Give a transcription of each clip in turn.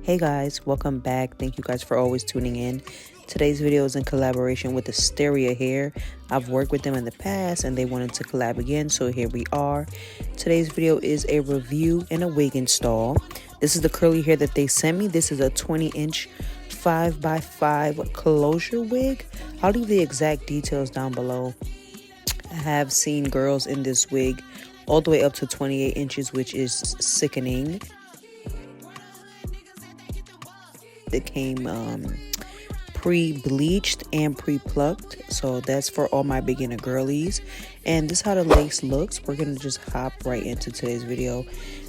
Hey guys, welcome back. Thank you guys for always tuning in. Today's video is in collaboration with Asteria Hair. I've worked with them in the past and they wanted to collab again, so here we are. Today's video is a review and a wig install. This is the curly hair that they sent me. This is a 20-inch 5x5 closure wig. I'll leave the exact details down below. I have seen girls in this wig all the way up to 28 inches, which is sickening. It came pre-bleached and pre-plucked, so that's for all my beginner girlies. And this is how the lace looks. We're gonna just hop right into today's video.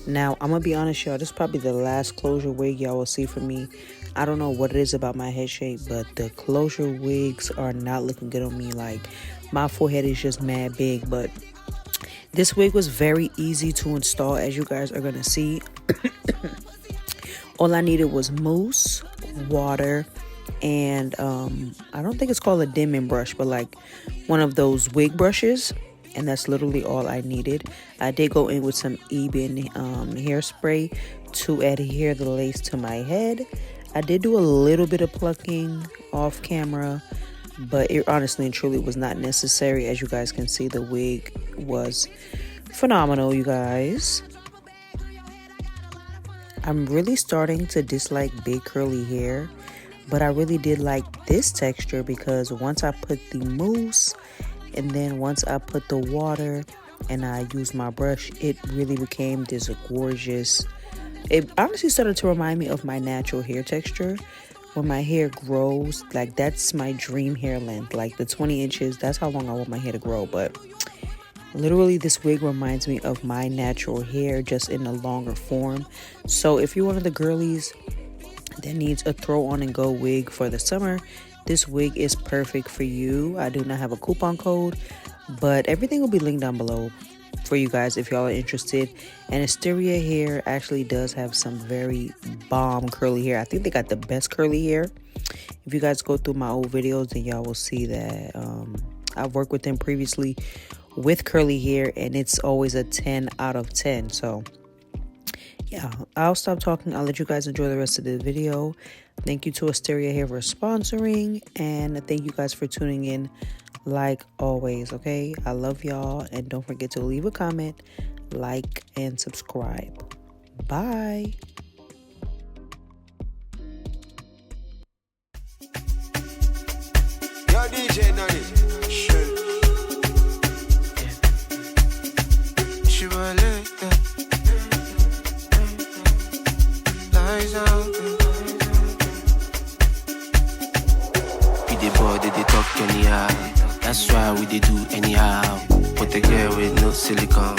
Now I'm gonna be honest, y'all, this is probably the last closure wig y'all will see from me. I don't know what it is about my head shape, but the closure wigs are not looking good on me. Like, my forehead is just mad big. But this wig was very easy to install, as you guys are gonna see. All I needed was mousse, water, and I don't think it's called a dimming brush, but like one of those wig brushes, and that's literally all I needed. I did go in with some Ebin hairspray to adhere the lace to my head. I did do a little bit of plucking off camera, but it honestly and truly was not necessary. As you guys can see, the wig was phenomenal, you guys. I'm really starting to dislike big curly hair, but I really did like this texture because once I put the mousse and then once I put the water and I used my brush, it really became this gorgeous. It honestly started to remind me of my natural hair texture. When my hair grows, like, that's my dream hair length. Like the 20 inches, that's how long I want my hair to grow. But literally, this wig reminds me of my natural hair, just in a longer form. So if you're one of the girlies that needs a throw on and go wig for the summer, this wig is perfect for you. I do not have a coupon code, but everything will be linked down below for you guys if y'all are interested. And Asteria Hair actually does have some very bomb curly hair. I think they got the best curly hair. If you guys go through my old videos, then y'all will see that I've worked with them previously with curly hair, and it's always a 10 out of 10. So yeah, I'll stop talking. I'll let you guys enjoy the rest of the video. Thank you to Asteria Hair for sponsoring, and thank you guys for tuning in like always. Okay, I love y'all, and don't forget to leave a comment, like, and subscribe. Bye. Yo, DJ Nani. They talk anyhow. That's why we they do anyhow. But the girl with no silicone,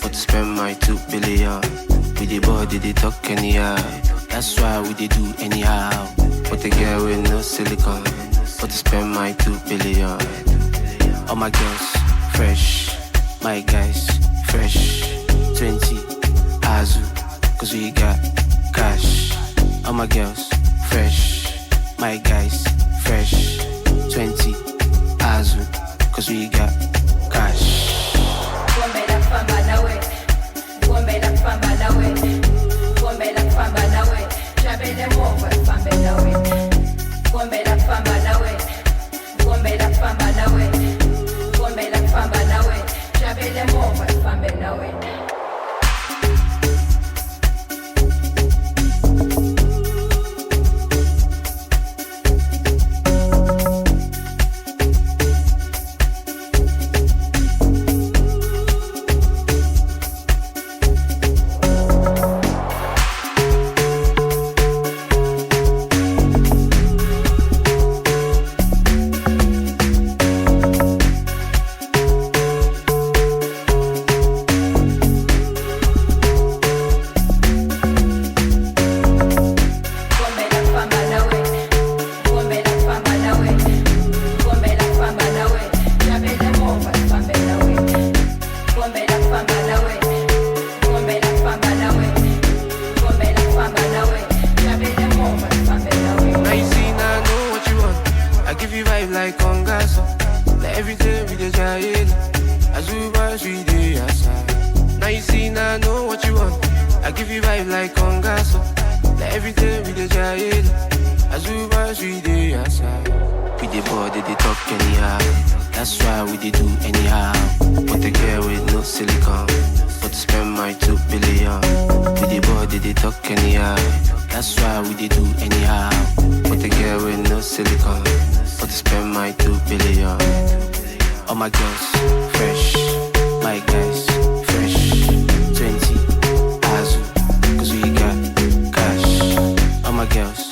but to spend my 2 billion. With the body they talk anyhow. That's why we they do anyhow. But the girl with no silicone, but to spend my 2 billion. All my girls fresh, my guys fresh. 20 Azu, cause we got cash. All my girls fresh, my guys fresh. 20 Azu, cause we got cash. I give you vibe like Congasso. Like every day we dey try it. As we pass, we dey outside. We dey bored, they talk anyhow. That's why we dey do anyhow. But the girl with no silicone. But to spend my 2 billion. We dey bored, they talk anyhow. That's why we dey do anyhow. But the girl with no silicone. But to spend my 2 billion. All my girls, fresh. My guys, fresh. 20, Azu, cause we got cash. All my girls,